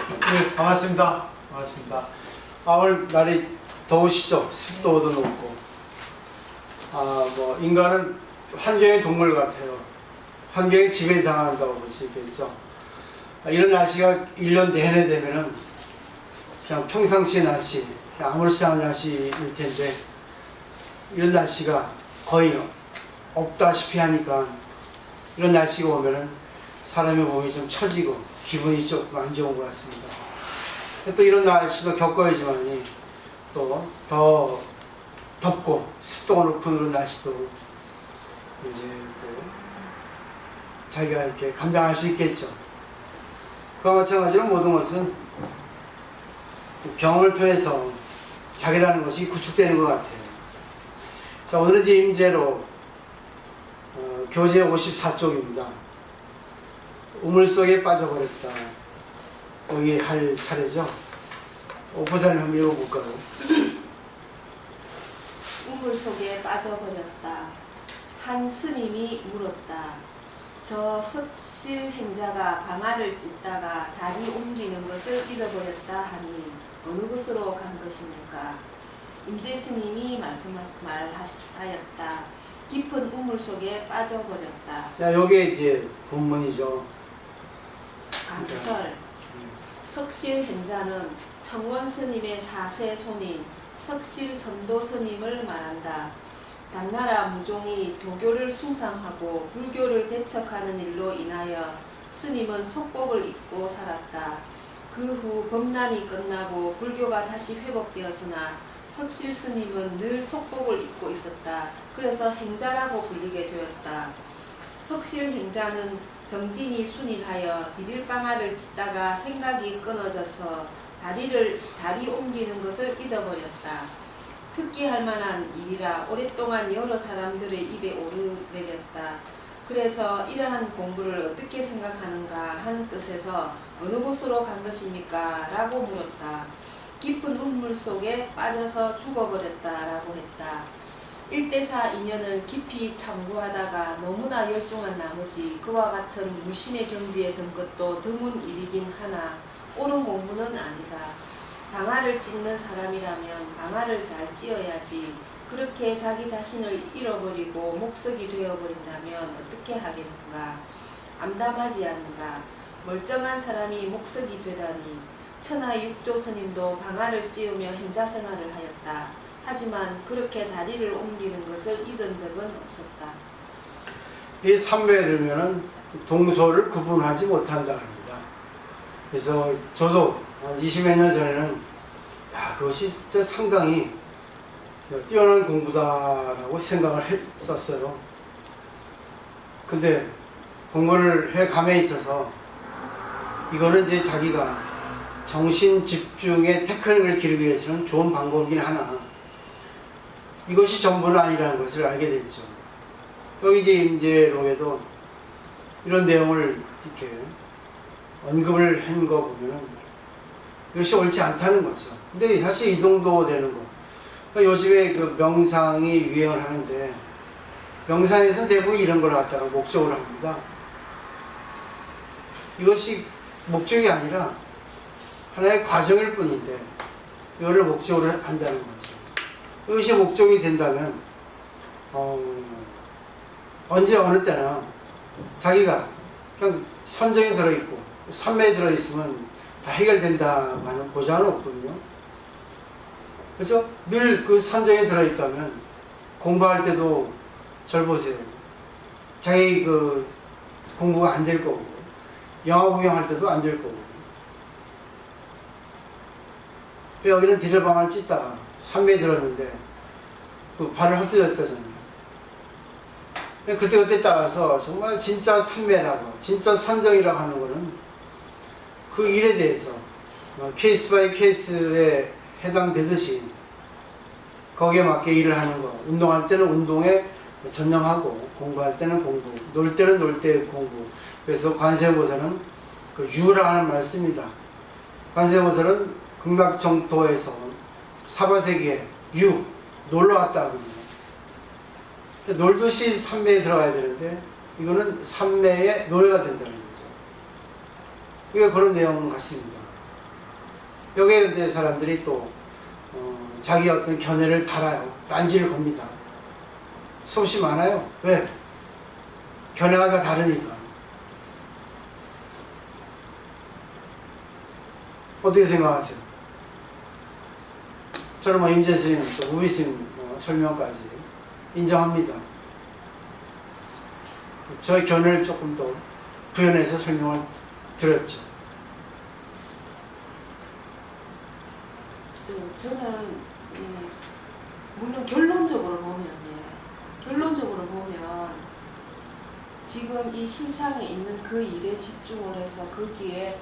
네, 반갑습니다. 반갑습니다. 오늘 날이 더우시죠? 습도도 높고. 인간은 환경의 동물 같아요. 환경에 지배당한다고 볼 수 있겠죠. 이런 날씨가 1년 내내 되면은 그냥 평상시 날씨, 그냥 아무렇지 않은 날씨일 텐데, 이런 날씨가 거의 없다시피 하니까, 이런 날씨가 오면은 사람의 몸이 좀 처지고 기분이 조금 안 좋은 것 같습니다. 또 이런 날씨도 겪어야지만이 또 더 덥고 습도가 높은 그런 날씨도 이제 또 자기가 이렇게 감당할 수 있겠죠. 그와 마찬가지로 모든 것은 경험을 통해서 자기라는 것이 구축되는 것 같아요. 자, 오늘은 이제 임재로 교재 54쪽입니다. 우물 속에 빠져버렸다. 여기 할 차례죠. 보살님 한번 읽어볼까요? 우물 속에 빠져버렸다. 한 스님이 물었다. 저 석실 행자가 방아를 찢다가 다리 옮기는 것을 잊어버렸다 하니 어느 곳으로 간 것입니까? 임재 스님이 말하였다. 깊은 우물 속에 빠져버렸다. 자, 요게 이제 본문이죠. 암설. 석실 행자는 청원 스님의 4세 손인 석실 선도 스님을 말한다. 당나라 무종이 도교를 숭상하고 불교를 배척하는 일로 인하여 스님은 속복을 입고 살았다. 그 후 범란이 끝나고 불교가 다시 회복되었으나 석실 스님은 늘 속복을 입고 있었다. 그래서 행자라고 불리게 되었다. 석실 행자는 정진이 순일하여 디딜방아를 찢다가 생각이 끊어져서 다리 옮기는 것을 잊어버렸다. 특기할 만한 일이라 오랫동안 여러 사람들의 입에 오르내렸다. 그래서 이러한 공부를 어떻게 생각하는가 하는 뜻에서 어느 곳으로 간 것입니까? 라고 물었다. 깊은 우물 속에 빠져서 죽어버렸다 라고 했다. 1대4 인연을 깊이 참고하다가 너무나 열중한 나머지 그와 같은 무심의 경지에 든 것도 드문 일이긴 하나 옳은 공부는 아니다. 방아를 찢는 사람이라면 방아를 잘 찧어야지. 그렇게 자기 자신을 잃어버리고 목석이 되어버린다면 어떻게 하겠는가. 암담하지 않은가. 멀쩡한 사람이 목석이 되다니. 천하 육조 스님도 방아를 찧으며 행자생활을 하였다. 하지만 그렇게 다리를 옮기는 것을 잊은 적은 없었다. 이 삼매에 들면은 동서를 구분하지 못한다 합니다. 그래서 저도 20몇 년 전에는 그것이 진짜 상당히 뛰어난 공부다라고 생각을 했었어요. 근데 공부를 해감에 있어서 이거는 이제 자기가 정신 집중의 테크닉을 기르기 위해서는 좋은 방법이긴 하나 이것이 전부는 아니라는 것을 알게 됐죠. 여기 이제 임재록에도 이런 내용을 이렇게 언급을 한 거 보면은 이것이 옳지 않다는 거죠. 근데 사실 이 정도 되는 거. 그러니까 요즘에 그 명상이 유행을 하는데 명상에서는 대부분 이런 걸 갖다가 목적으로 합니다. 이것이 목적이 아니라 하나의 과정일 뿐인데 이거를 목적으로 한다는 거죠. 이것이 목적이 된다면 언제 어느 때나 자기가 그냥 선정에 들어있고 삼매에 들어있으면 다 해결된다는 보장은 없거든요. 그렇죠? 늘 그 선정에 들어있다면 공부할 때도 절 보세요. 자기 그 공부가 안 될 거고 영화 구경할 때도 안 될 거고 여기는 디딜방아를 찢다가 삼매에 들었는데 그 발을 헛디뎠다잖아요. 그때 따라서 정말 진짜 삼매라고 진짜 선정이라고 하는 거는 그 일에 대해서 케이스 바이 케이스에 해당되듯이 거기에 맞게 일을 하는 거. 운동할 때는 운동에 전념하고 공부할 때는 공부, 놀 때는 놀 때 공부. 그래서 관세음보살은 그 유라는 말을 씁니다. 관세음보살은 극락정토에서 사바세계에 놀러 왔다 하거든요. 놀듯이 삼매에 들어가야 되는데 이거는 삼매의 노래가 된다는 거죠. 이게 그런 내용 같습니다. 여기에 근데 사람들이 또 자기 어떤 견해를 달아요. 딴지를 겁니다. 수없이 많아요. 왜? 견해가 다 다르니까. 어떻게 생각하세요? 저는 뭐 임재 스님, 또 우비 스님 설명까지 인정합니다. 저의 견해를 조금 더 부연해서 설명을 드렸죠. 저는 물론 결론적으로 보면 지금 이 실상에 있는 그 일에 집중을 해서 거기에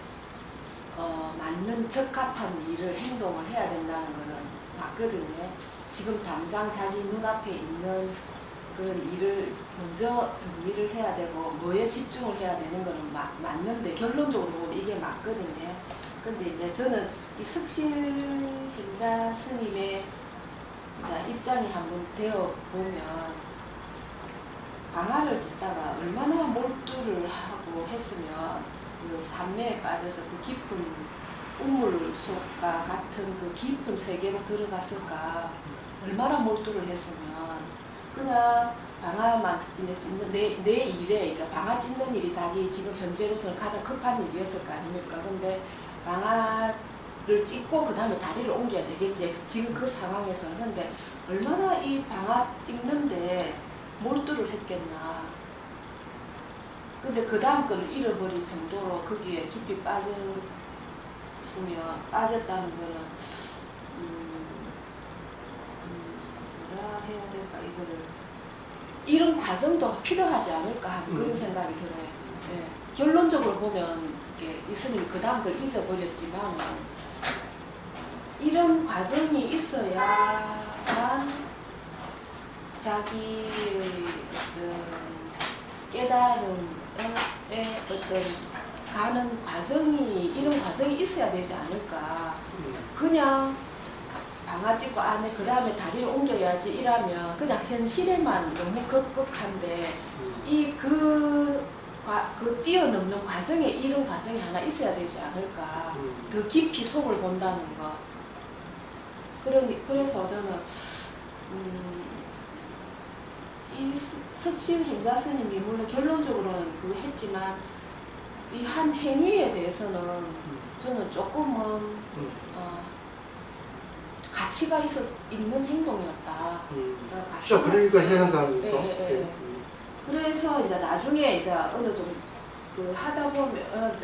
맞는 적합한 일을 행동을 해야 된다는 것은 맞거든요. 지금 당장 자기 눈앞에 있는 그런 일을 먼저 정리를 해야 되고 뭐에 집중을 해야 되는 것은 맞는데 결론적으로 보면 이게 맞거든요. 근데 이제 저는 이 석실행자 스님의 입장이 한번 되어 보면 방아를 찢다가 얼마나 몰두를 하고 했으면 그 산매에 빠져서 그 깊은 우물 속과 같은 그 깊은 세계로 들어갔을까. 얼마나 몰두를 했으면 그냥 방아만 찢는 내 일에, 그러니까 방아 찢는 일이 자기 지금 현재로서는 가장 급한 일이었을 거 아닙니까? 근데 방아를 찢고 그 다음에 다리를 옮겨야 되겠지. 지금 그 상황에서는. 근데 얼마나 이 방아 찢는데 몰두를 했겠나. 근데 그 다음 거를 잃어버릴 정도로 거기에 깊이 빠졌다는 거는 뭐라 해야 될까, 이거를 이런 과정도 필요하지 않을까 하는 그런 생각이 들어요. 네. 결론적으로 보면 이 스님이 그 다음 걸 잊어버렸지만 이런 과정이 있어야만 자기의 깨달음의 어떤 가는 과정이, 이런 과정이 있어야 되지 않을까. 그냥 방아 찢고 안에 그 다음에 다리를 옮겨야지 이러면 그냥 현실에만 너무 급급한데 그 뛰어넘는 과정에 이런 과정이 하나 있어야 되지 않을까. 더 깊이 속을 본다는 거. 그래서 저는 이 석실행자 스님이 물론 결론적으로는 그거 했지만 이 한 행위에 대해서는 저는 조금은 가치가 있는 행동이었다. 그렇죠. 그러니까 세상 사람들도. 예. 그래서 이제 나중에 이제 어느 정도 하다 보면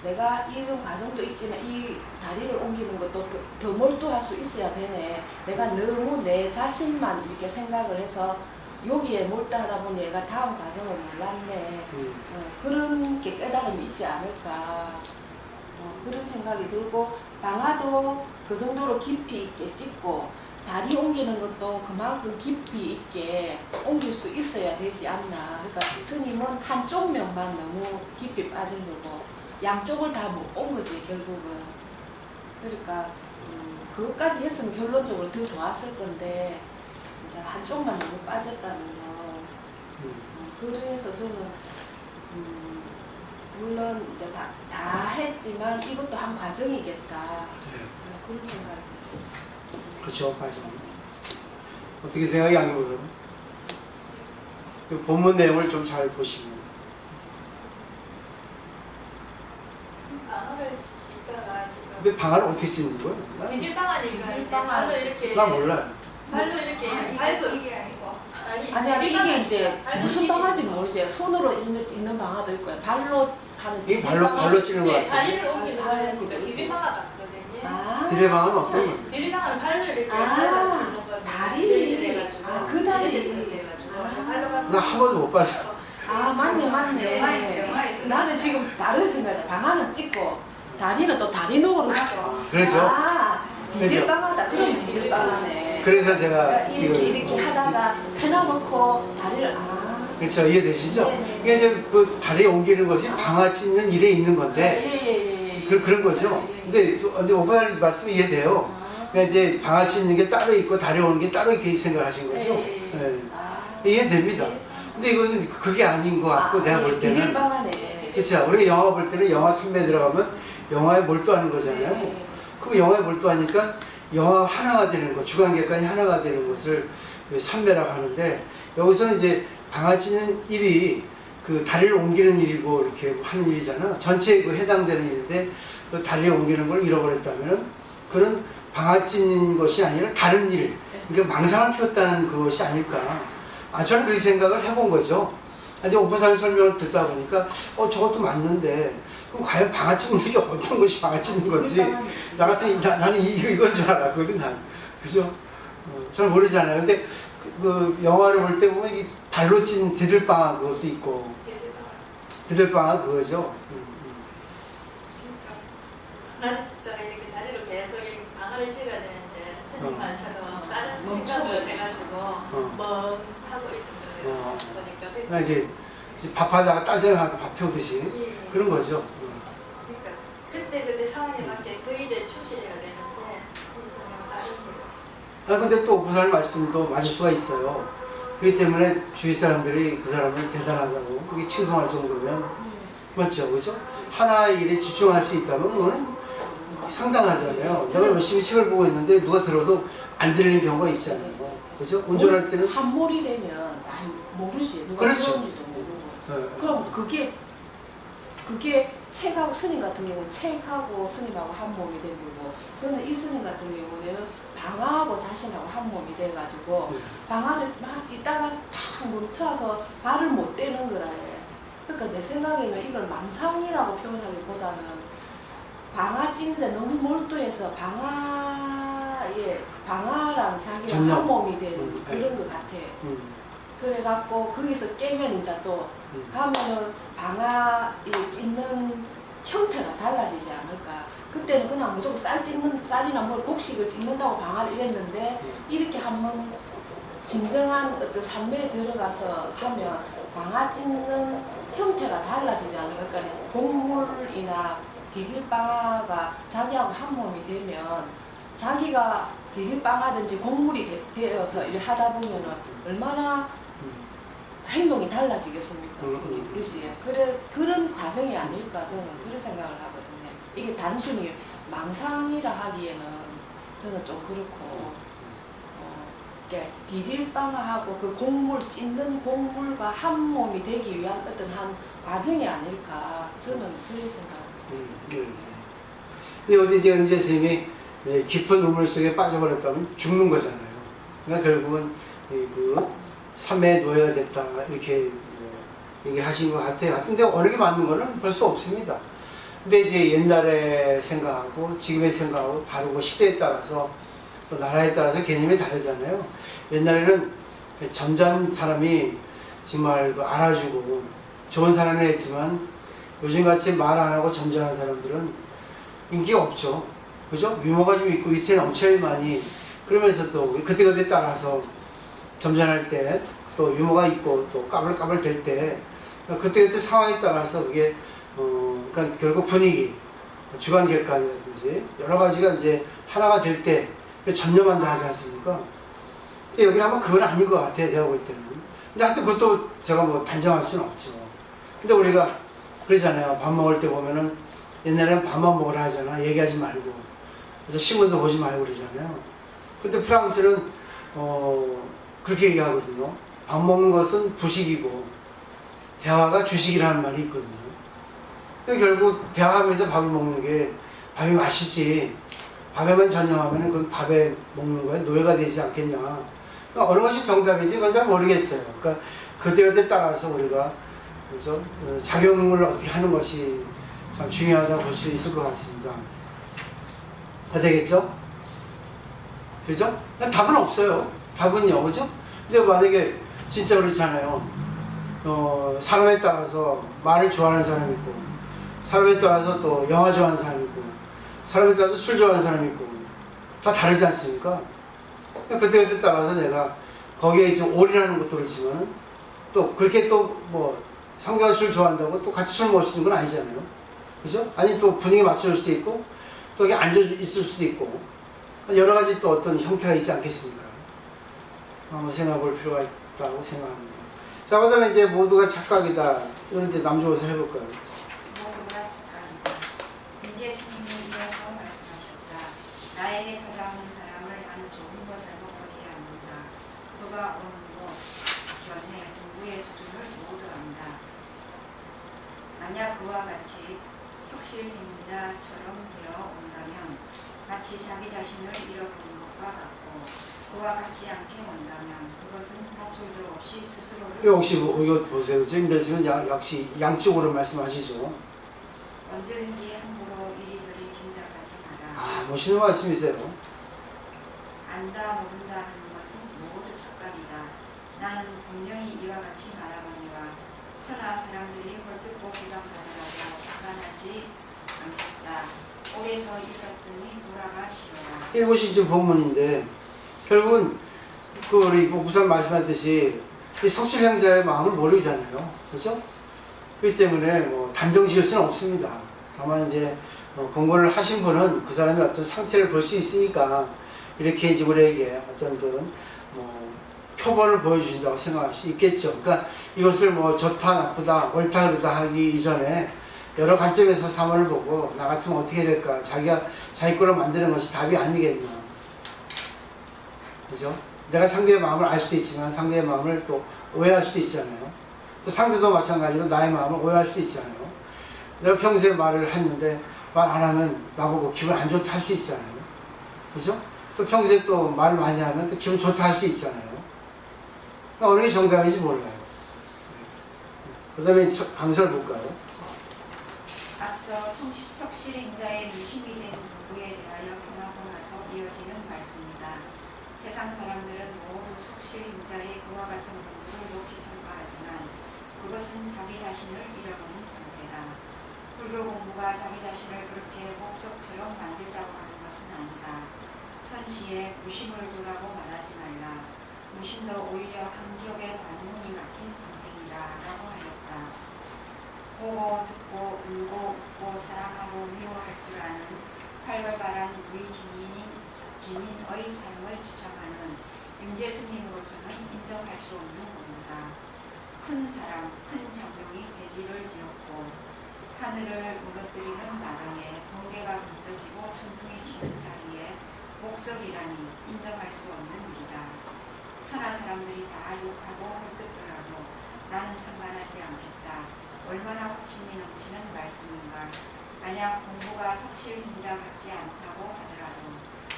내가 이런 과정도 있지만 이 다리를 옮기는 것도 더 몰두할 수 있어야 되네. 내가 너무 내 자신만 이렇게 생각을 해서 여기에 몰두하다 보니 얘가 다음 과정을 몰랐네. 그런 게 깨달음이 있지 않을까. 그런 생각이 들고 방아도 그 정도로 깊이 있게 찢고 다리 옮기는 것도 그만큼 깊이 있게 옮길 수 있어야 되지 않나. 그러니까 스님은 한쪽 면만 너무 깊이 빠진 거고 양쪽을 다 못 온 거지 결국은. 그러니까 그것까지 했으면 결론적으로 더 좋았을 건데 이제 한쪽만 너무 빠졌다는 거. 그래서 저는 물론 이제 다 했지만 이것도 한 과정이겠다. 그런 생각이 들어요. 그렇죠, 과정. 어떻게 생각이 안 나거든요. 본문 내용을 좀 잘 보시면. 방아를 찢다가 지금. 근데 방아를 어떻게 찢는 거예요? 디딜방아니까 발로 이렇게. 나 몰라요. 발로 이렇게 밟은. 이게 아니고. 아니 이게 이제 무슨 방아인지 모르지. 손으로 찢는 방아도 있고요. 발로 하는. 이게 발로 찌는 거 네, 같아요. 다리를 옮기는 거니까 디딜방아 같거든요. 디딜방아는 어떤 거예요? 디딜방아는 발로 이렇게 아, 밟아주는 거예요. 다리를. 해가지고. 그 다리. 지렛대처럼 해가지고. 발로 밟는 나 한 번도 못 봤어. 맞네. 영화에서. 나는 지금 다른 생각이야. 방아는 찍고 다리는 또 다리녹으로 하고. 그렇죠. 디딜방아다. 그럼 디딜방아네. 그래서 제가 그러니까 이렇게 하다가 펴놔놓고 다리를 그렇죠. 이해되시죠? 네네. 이게 이제 그 다리 옮기는 것이 방아 찢는 일에 있는 건데 예예예. 그런 거죠. 근데 오빠님 말씀 이해돼요. 그러니까 이제 방아 찢는 게 따로 있고 다리 오는 게 따로 이렇게 생각하신 거죠. 예. 이해됩니다. 근데 이거는 그게 아닌 것 같고 내가 볼 때는 디딜방아네. 그렇죠. 우리가 영화 볼 때는 영화 3회 들어가면 영화에 몰두하는 거잖아요. 그 영화에 몰두하니까 영화 하나가 되는 것, 주관객관이 하나가 되는 것을 삼매라고 하는데, 여기서는 이제 방아찌는 일이 그 다리를 옮기는 일이고 이렇게 하는 일이잖아. 전체에 그 해당되는 일인데 그 다리를 옮기는 걸 잃어버렸다면은 그런 방아찌는 것이 아니라 다른 일, 그러니까 망상을 피웠다는 그것이 아닐까. 저는 그렇게 생각을 해본 거죠. 근데 오포사님 설명을 듣다 보니까 저것도 맞는데 그럼 과연 방아찌는 게 어떤 것이 방아찌는 건지 나 같은 나는 이건 줄 알았거든. 난 그죠? 잘 모르잖아요. 근데 그 영화를 볼 때 보면 이 발로 찐 디들방아 그것도 있고 디들방아 그거죠. 나는 진짜 이렇게 다리로 계속 이렇게 방아를 찍어야 되는데 스님만처럼 다른 멈춰. 생각을 해가지고 멍 하고 있었어요. 보니까 그러니까 이제 밥하다가 딴 생각하다 밥 태우듯이 예. 그런 거죠. 그러니까 그때 상황에 맞게 그 일에 충실해야 되는데 이 사람은 다른 일. 근데 또 오포사님 말씀도 맞을 수가 있어요. 그렇기 때문에 주위 사람들이 그 사람을 대단하다고 그게 칭송할 정도면 맞죠, 그죠? 하나의 일에 집중할 수 있다면 그거는 상당하잖아요. 내가 열심히 책을 보고 있는데 누가 들어도 안 들리는 경우가 있잖아요. 그죠? 운전할 때는 한몰이 되면 아니 모르지 누가 그렇죠. 들었는지도 모르고. 네. 그럼 그게 책하고 스님 같은 경우는 책하고 스님하고 한 몸이 된 거고, 그런데 이 스님 같은 경우는 방아하고 자신하고 한 몸이 돼가지고 방아를 막 찢다가 탁 뭉쳐서 발을 못 떼는 거라 해. 그러니까 내 생각에는 이걸 망상이라고 표현하기보다는 방아 찢는데 너무 몰두해서 방아랑 자기랑 전혀. 한 몸이 되는 네. 그런 것 같아. 그래갖고 거기서 깨면 이제 또 하면은 방아 찢는 형태가 달라지지 않을까. 그때는 그냥 무조건 쌀이나 뭘 곡식을 찢는다고 방아를 이랬는데 이렇게 한번 진정한 어떤 삶에 들어가서 하면 방아 찢는 형태가 달라지지 않을까. 그러니까 곡물이나 디딜방아가 자기하고 한 몸이 되면 자기가 디딜방아든지 곡물이 되어서 일을 하다 보면은 얼마나 행동이 달라지겠습니까? 그렇지. 그런 과정이 아닐까 저는 그런 생각을 하거든요. 이게 단순히 망상이라 하기에는 저는 좀 그렇고, 디딜방아하고 그 곡물 찢는 곡물과 한 몸이 되기 위한 어떤 한 과정이 아닐까 저는 그런 생각을. 근데 어제 이제 은재 스님이 깊은 우물 속에 빠져버렸다면 죽는 거잖아요. 그러니까 결국은 그 삶의 노예가 됐다 이렇게 얘기를 하신 것 같아요. 근데 어느 게 맞는 거는 볼 수 없습니다. 근데 이제 옛날의 생각하고 지금의 생각하고 다르고 시대에 따라서 또 나라에 따라서 개념이 다르잖아요. 옛날에는 점잖은 사람이 정말 알아주고 좋은 사람이 했지만 요즘같이 말 안 하고 점잖은 사람들은 인기가 없죠. 그죠? 유머가 좀 있고 위트에 넘쳐야 많이, 그러면서 또 그때그때 따라서 점잖할 때 또 유머가 있고 또 까불까불 될 때 그때그때 상황에 따라서 그게 그러니까 결국 분위기, 주관객관이라든지 여러 가지가 이제 하나가 될 때 전념한다 하지 않습니까? 근데 여기는 아마 그건 아닌 것 같아요, 내가 볼 때는. 근데 하여튼 그것도 제가 뭐 단정할 수는 없죠. 근데 우리가 그러잖아요. 밥 먹을 때 보면은 옛날에는 밥만 먹으라 하잖아. 얘기하지 말고. 그래서 신문도 보지 말고 그러잖아요. 근데 프랑스는 그렇게 얘기하거든요. 밥 먹는 것은 부식이고 대화가 주식이라는 말이 있거든요. 그러니까 결국 대화하면서 밥을 먹는 게 밥이 맛있지. 밥에만 전념하면 그건 밥에 먹는 거에 노예가 되지 않겠냐. 그러니까 어느 것이 정답인지 그건 잘 모르겠어요. 그러니까 그때그때 따라서 우리가 그래서 작용을 어떻게 하는 것이 참 중요하다고 볼 수 있을 것 같습니다. 다 되겠죠? 그죠? 답은 없어요. 답은요, 그죠? 근데 만약에 진짜 그렇잖아요. 사람에 따라서 말을 좋아하는 사람이 있고, 사람에 따라서 또 영화 좋아하는 사람이 있고, 사람에 따라서 술 좋아하는 사람이 있고, 다 다르지 않습니까? 그때그때 따라서 내가 거기에 좀 올인하는 것도 그렇지만, 또 그렇게 또 뭐 상대가 술 좋아한다고 또 같이 술 먹을 수 있는 건 아니잖아요. 그죠? 아니 또 분위기 맞춰줄 수 있고, 또 여기 앉아 있을 수도 있고, 여러 가지 또 어떤 형태가 있지 않겠습니까? 한번 생각해 볼 필요가 있다고 생각합니다. 자, 그 다음에 이제 모두가 착각이다. 이건 이제 남조에서 해볼까요? 모두가 착각이다. 은재 스님이 이어서 말씀하셨다. 그가 온 곳, 견해, 공부의 수준을 모두 안다. 만약 그와 같이 석실행자처럼 되어 온다면 마치 자기 자신을 잃어버린 것과 같고 그와 같지 않게 온다면 그것은 밧줄도 없이 스스로를 혹시 이거 보세요. 지금 말씀은 역시 양쪽으로 말씀하시죠. 언제든지 함부로 이리저리 짐작하지 마라. 멋있는 말씀이세요. 안다 모른다 하는 것은 모두 착각이다. 나는 분명히 이와 같이 말하거니와 천하 사람들이 헐뜯고 비방하더라도 착각하지 않겠다. 오래 서 있었으니 돌아가시오라. 이것이 지금 본문인데 결국은 그 우리 우선 말씀하듯이 이 석실행자의 마음을 모르잖아요. 그렇죠? 그렇기 때문에 뭐 단정 지을 수는 없습니다. 다만 이제 공부를 하신 분은 그 사람의 어떤 상태를 볼 수 있으니까 이렇게 이제 우리에게 어떤 뭐 표본을 보여주신다고 생각할 수 있겠죠. 그러니까 이것을 뭐 좋다, 나쁘다, 옳다, 그르다 하기 이전에 여러 관점에서 사물을 보고 나 같으면 어떻게 될까? 자기 거로 만드는 것이 답이 아니겠나. 그죠? 내가 상대의 마음을 알 수도 있지만 상대의 마음을 또 오해할 수도 있잖아요. 또 상대도 마찬가지로 나의 마음을 오해할 수도 있잖아요. 내가 평소에 말을 했는데 말 안 하면 나보고 기분 안 좋다 할 수 있잖아요. 그죠? 또 평소에 또 말 많이 하면 또 기분 좋다 할 수 있잖아요. 그러니까 어느 게 정답인지 몰라요. 그 다음에 강서를 볼까요? 앞서 석실행자의 무심히 된 공부에 대하여 평하고 나서 이어지는 말씀이다. 세상 사람들은 모두 석실행자의 그와 같은 공부를 높이 평가하지만 그것은 자기 자신을 잃어버린 상태다. 불교 공부가 자기 자신을 그렇게 목석처럼 만들자고 하는 것은 아니다. 선시에 무심을 두라고 말하지 말라. 무심도 오히려 한겹의 관문이 막힌 상태이라 라고 하였다. 보고 듣고 울고 웃고 사랑하고 미워할 줄 아는 활발한 우리 진인의 삶을 주장하는 윤재 스님으로서는 인정할 수 없는 공부다. 큰 사람, 큰 장룡이 대지를 지었고 하늘을 무너뜨리는 마당에 번개가 번쩍이고 천둥이 치는 자리에 목석이라니 인정할 수 없는 일이다. 천하 사람들이 다 욕하고 헐뜯더라도 나는 상관하지 않겠다. 얼마나 확신이 넘치는 말씀인가. 만약 공부가 석실행자 같지 않다고 하더라도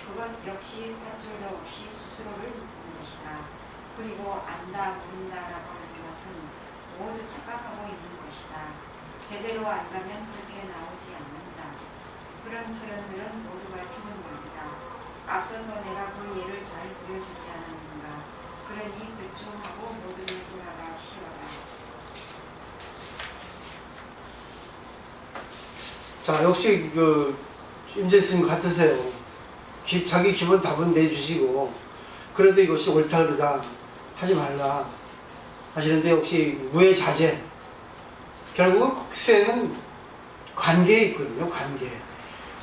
그것 역시 밧줄도 없이 스스로를 묶는 것이다. 그리고 안다 모른다라고 하는 것은 모두 착각하고 있는 것이다. 제대로 안다면 그렇게 나오지 않는다. 그런 표현들은 모두가 죽은 말이다. 앞서서 내가 그 예를 잘 보여주지 않았는가. 그러니 대충하고 모두를 돌아가시오라. 자, 역시 임재 스님 같으세요. 자기 기본 답은 내주시고 그래도 이것이 옳다 그르다 하지 말라 하시는데 역시 무해자제. 결국 수행은 관계에 있거든요. 관계.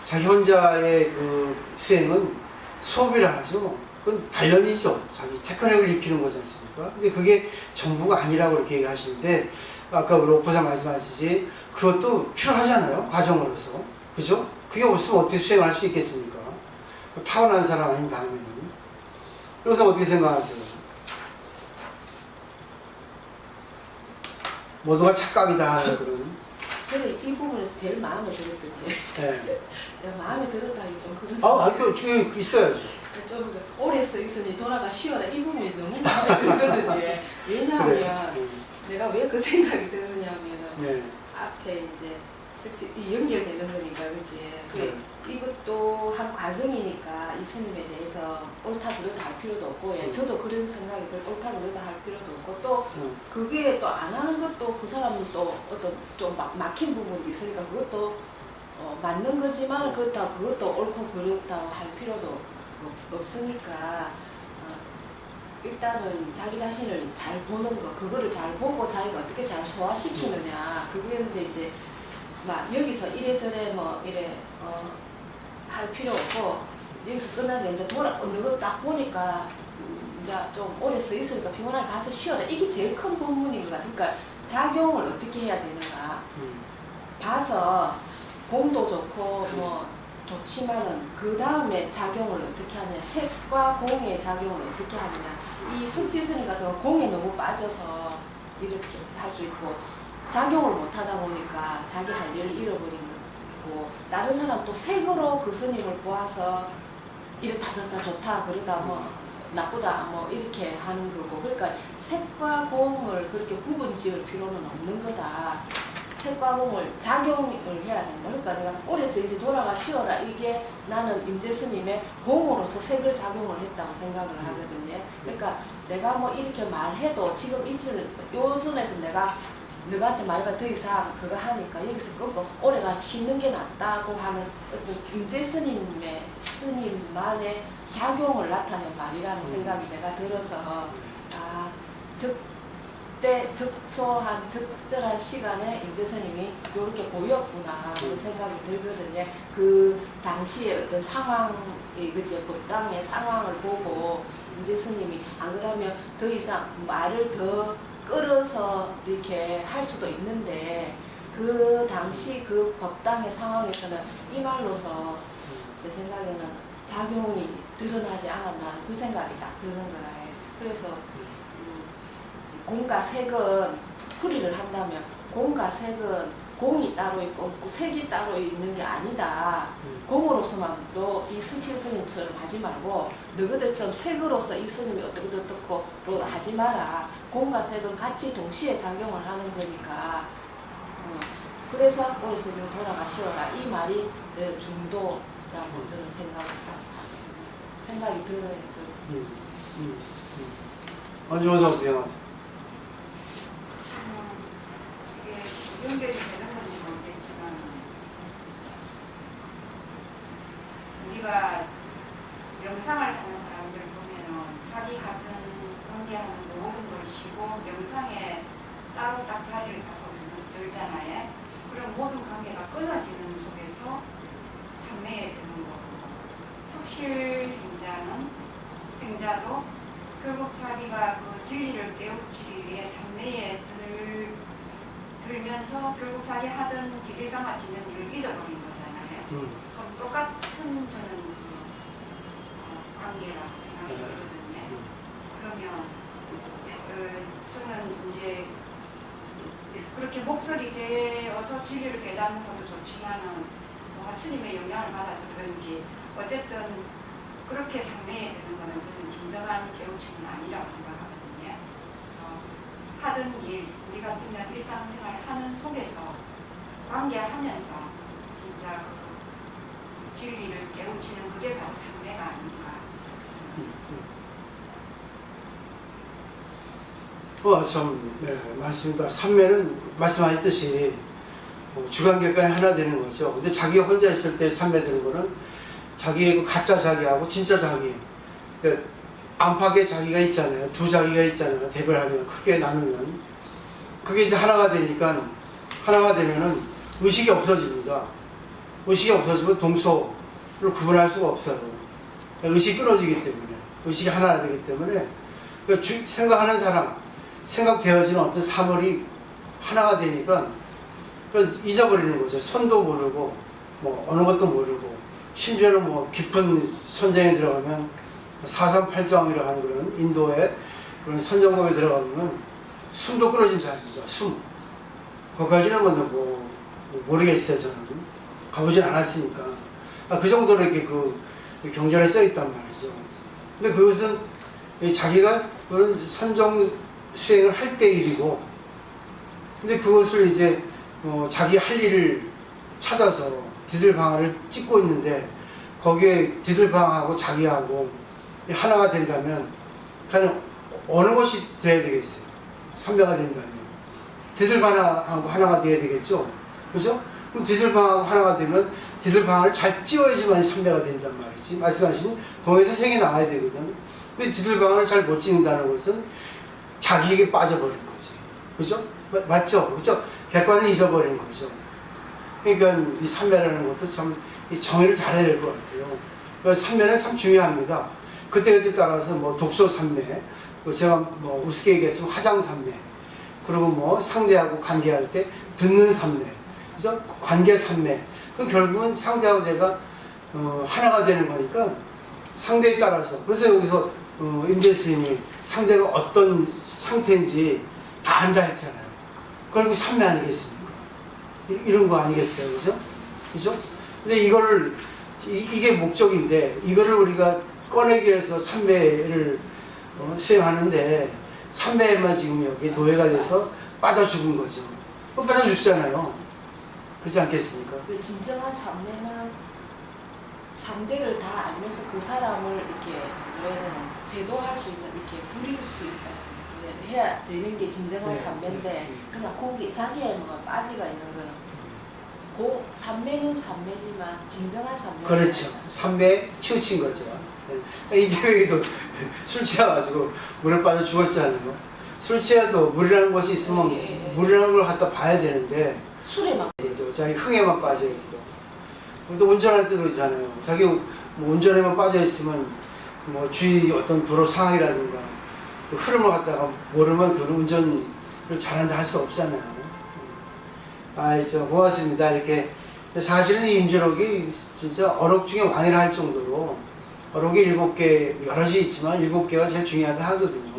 자기 혼자의 그 수행은 수업이라 하죠. 그건 단련이죠. 자기 테크닉을 익히는 거지 않습니까? 근데 그게 전부가 아니라고 이렇게 얘기하시는데 아까 우리 옥보사 말씀하시지 그것도 필요하잖아요. 과정으로서. 그죠? 그게 없으면 어떻게 수행을 할 수 있겠습니까? 타고난 사람 아닌 다음에는. 여기서 어떻게 생각하세요? 모두가 착각이다 하는 그런. 저는 이 부분에서 제일 마음에 들었던 게 네. 내가 마음에 들었다기 좀 그런 그 있어야죠. 좀 오래 써 있으니 돌아가시오라 이 부분이 너무 마음에 들거든요. 왜냐하면 그래. 내가 왜 그 생각이 드느냐면 네. 앞에 이제 이 연결되는 거니까 그치. 네. 이것도 한 과정이니까 이 스님에 대해서 옳다 그르다 할 필요도 없고 저도 그런 생각이 옳다 그르다 할 필요도 없고 또 그게 또 안 하는 것도 그 사람은 또 어떤 좀 막힌 부분이 있으니까 그것도 맞는 거지만 그렇다고 그것도 옳고 그렇다고 할 필요도 없으니까 일단은 자기 자신을 잘 보는 거, 그거를 잘 보고 자기가 어떻게 잘 소화시키느냐. 그건데 이제 막 여기서 이래저래 뭐 이래 할 필요 없고 여기서 끝나서 이제 너가 딱 보니까 이제 좀 오래 써 있으니까 피곤하게 가서 쉬어라. 이게 제일 큰 본문인 것 같아. 그러니까 작용을 어떻게 해야 되는가. 봐서 공도 좋고 뭐 좋지만은 그 다음에 작용을 어떻게 하느냐, 색과 공의 작용을 어떻게 하느냐. 이 석실스님 같은 경우 공에 너무 빠져서 이렇게 할 수 있고, 작용을 못 하다 보니까 자기 할 일을 잃어버리는 거고, 다른 사람 또 색으로 그 스님을 보아서 이렇다 저렇다 좋다 그러다 뭐 나쁘다 뭐 이렇게 하는 거고, 그러니까 색과 공을 그렇게 구분 지을 필요는 없는 거다. 색과 공을 작용을 해야 된다. 그러니까 내가 올해서 이제 돌아가 쉬어라, 이게 나는 임재 스님의 공으로서 색을 작용을 했다고 생각을 하거든요. 그러니까 내가 뭐 이렇게 말해도 지금 요 선에서 내가 너한테 말해봐 더 이상 그거 하니까 여기서 끊고 올해가 쉬는 게 낫다고 하는 어떤 임재 스님만의 작용을 나타낸 말이라는 생각이 내가 들어서, 아, 적때 적소한 적절한 시간에 임재 스님이 이렇게 보였구나 그런 생각이 들거든요. 그 당시에 어떤 상황이, 그지, 법당의 상황을 보고 임재 스님이 안 그러면 더 이상 말을 더 끌어서 이렇게 할 수도 있는데, 그 당시 그 법당의 상황에서는 이 말로서 제 생각에는 작용이 드러나지 않았나 그 생각이 딱 드는 거예요. 그래서 공과 색은 풀이를 한다면 공과 색은 공이 따로 있고 색이 따로 있는 게 아니다. 공으로서만도 이 석실 스님처럼 하지 말고 너희들처럼 색으로서 이 스님이 어떻고 하지 마라. 공과 색은 같이 동시에 작용을 하는 거니까. 그래서 올해서 좀 돌아가시오라. 이 말이 중도라고 저는 생각이 들어요. 언제 오서 생각하세요? 이게 연결이 되는 건지 모르겠지만, 우리가 명상을 하는 사람들 보면은 자기 같은 관계하는 모든 걸 쉬고 명상에 따로 딱 자리를 잡고 들잖아요. 그럼 모든 관계가 끊어지는 속에서 참매에 드는 거고, 석실 행자도 결국 자기가 그 진리를 깨우치기 위해 참매에 들면서 결국 자기 하던 길을 감아지는 일을 잊어버린 거잖아요. 그럼 똑같은 저는 관계라고 생각이 들거든요. 그러면 저는 이제 그렇게 목소리 되어서 진리를 깨닫는 것도 좋지만은 뭔가 스님의 영향을 받아서 그런지 어쨌든 그렇게 상매에 드는 거는 저는 진정한 깨우침은 아니라고 생각하거든요. 그래서 하던 일, 우리 같으면 일상생활 하는 속에서 관계하면서 진짜 그 진리를 깨우치는 그게 바로 상매가 아닌가. 맞습니다. 삼매는 말씀하셨듯이 주관계까지 하나 되는 거죠. 근데 자기가 혼자 있을 때 삼매 되는 거는 자기의 그 가짜 자기하고 진짜 자기, 그러니까 안팎에 자기가 있잖아요. 두 자기가 있잖아요. 대별하면 크게 나누면 그게 이제 하나가 되니까, 하나가 되면은 의식이 없어집니다. 의식이 없어지면 동소를 구분할 수가 없어요. 의식이 끊어지기 때문에, 의식이 하나가 되기 때문에, 그러니까 생각하는 사람, 생각되어지는 어떤 사물이 하나가 되니까 잊어버리는 거죠. 손도 모르고 뭐 어느 것도 모르고, 심지어는 뭐 깊은 선정에 들어가면 438정이라고 하는 그런 인도의 그런 선정법에 들어가면 숨도 끊어진다는 숨. 거기까지는 뭐 모르겠어요. 저는 가보진 않았으니까. 그 정도로 이렇게 그 경전에 써 있단 말이죠. 근데 그것은 자기가 그런 선정 수행을 할 때 일이고, 근데 그것을 이제 자기 할 일을 찾아서 디들방아를 찍고 있는데, 거기에 디들방아하고 자기하고 하나가 된다면 그냥 어느 것이 돼야 되겠어요? 삼매가 된다면 디들방아하고 하나가 돼야 되겠죠? 그죠? 그럼 디들방아하고 하나가 되면 디들방아를 잘 찌워야지만 삼매가 된단 말이지. 말씀하신 거기서 생이 나와야 되거든. 근데 디들방아를 잘 못 찍는다는 것은 자기에게 빠져버린 거지. 그죠? 맞죠? 그죠? 객관을 잊어버리는 거죠. 그러니까 이 삼매라는 것도 참 정의를 잘해야 될 것 같아요. 그러니까 삼매는 참 중요합니다. 그때그때 따라서 뭐 독소 삼매, 제가 뭐 우습게 얘기했지만 화장 삼매, 그리고 뭐 상대하고 관계할 때 듣는 삼매, 그죠? 관계 삼매. 그 결국은 상대하고 내가 하나가 되는 거니까 상대에 따라서. 그래서 여기서 임재 스님이 상대가 어떤 상태인지 다 안다 했잖아요. 그리고 삼매 아니겠습니까? 이런 거 아니겠어요, 그죠? 그죠? 근데 이거를 이게 목적인데 이거를 우리가 꺼내기 위해서 삼매를 수행하는데 삼매에만 지금 여기 노예가 돼서 빠져 죽은 거죠. 그럼 빠져 죽잖아요. 그렇지 않겠습니까? 그 진정한 삼매는 상대를 다 알면서 그 사람을 이렇게 뭐라 해야 되나 제도할 수 있는 이렇게 부릴 수 있다 해야 되는 게 진정한 네. 삼매인데 그냥 거기 자기에 뭐 빠지가 있는 거는 삼매는 삼매지만 진정한 삼매 그렇죠. 삼매에 치우친 거죠. 이태용이도 술 취해가지고 물에 빠져 죽었잖아요. 술 취해도 물이라는 것이 있으면 물이라는 걸 갖다 봐야 되는데 술에만 그렇죠. 자기 흥에만 빠져 있고. 근데 운전할 때도 있잖아요. 자기 뭐 운전에만 빠져 있으면 뭐 주위 어떤 도로 상황이라든가 그 흐름을 갖다가 모르면 그 운전을 잘한다 할 수 없잖아요. 고맙습니다. 이렇게 사실은 이 임재록이 진짜 어록 중에 왕이라 할 정도로 어록이 7개 여럿이 있지만 7개가 제일 중요하다 하거든요.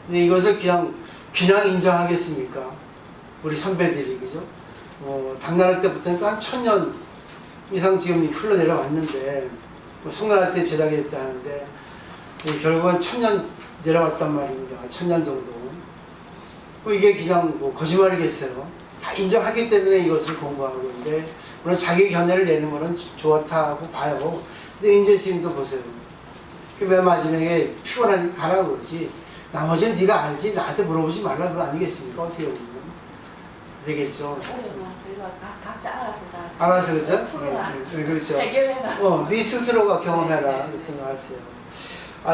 근데 이것을 그냥 인정하겠습니까? 우리 선배들이 그죠? 당나라 때부터니까 한 1000년 이상 지금 흘러내려왔는데 송나라 때 제작이 됐다 하는데 결국은 1000년 내려왔단 말입니다. 1000년 정도. 이게 그냥 뭐 거짓말이겠어요. 다 인정하기 때문에 이것을 공부하고 있는데 물론 자기 견해를 내는 거는 좋다고 봐요. 근데 임재 스님도 보세요. 그 맨 마지막에 피곤하니 가라 그러지. 나머지는 네가 알지. 나한테 물어보지 말라 그거 아니겠습니까? 어떻게 보면 되겠죠. 각자 알아서 다 알아서 그죠? 풀어라. 그렇죠. 해결해라. 네 스스로가 경험해라. 네. 이렇게 나왔어요.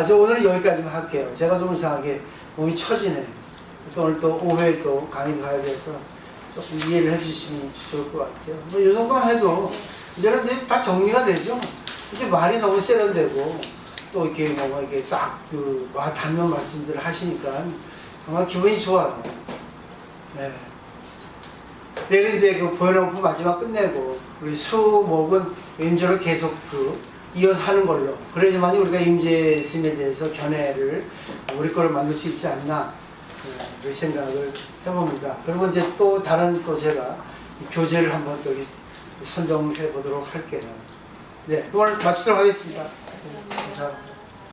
저 오늘은 여기까지만 할게요. 제가 좀 이상하게 몸이 처지네. 또 오늘 또 오후에 또 강의도 가야 돼서 조금 이해를 해주시면 좋을 것 같아요. 뭐 이 정도만 해도 이제는 이제 다 정리가 되죠. 이제 말이 너무 세련되고 또 이렇게 뭐 이렇게 딱 그 와 닿는 말씀들을 하시니까 정말 기분이 좋아요. 네. 내일 이제 그 보현원부 마지막 끝내고 우리 수목은 임재로 계속 이어서 하는 걸로. 그래야지만 우리가 임재 스님에 대해서 견해를 우리 거를 만들 수 있지 않나 그런 생각을 해봅니다. 그리고 이제 또 다른 또 제가 교재를 한번 또 선정해 보도록 할게요. 네, 오늘 마치도록 하겠습니다. 네, 감사합니다.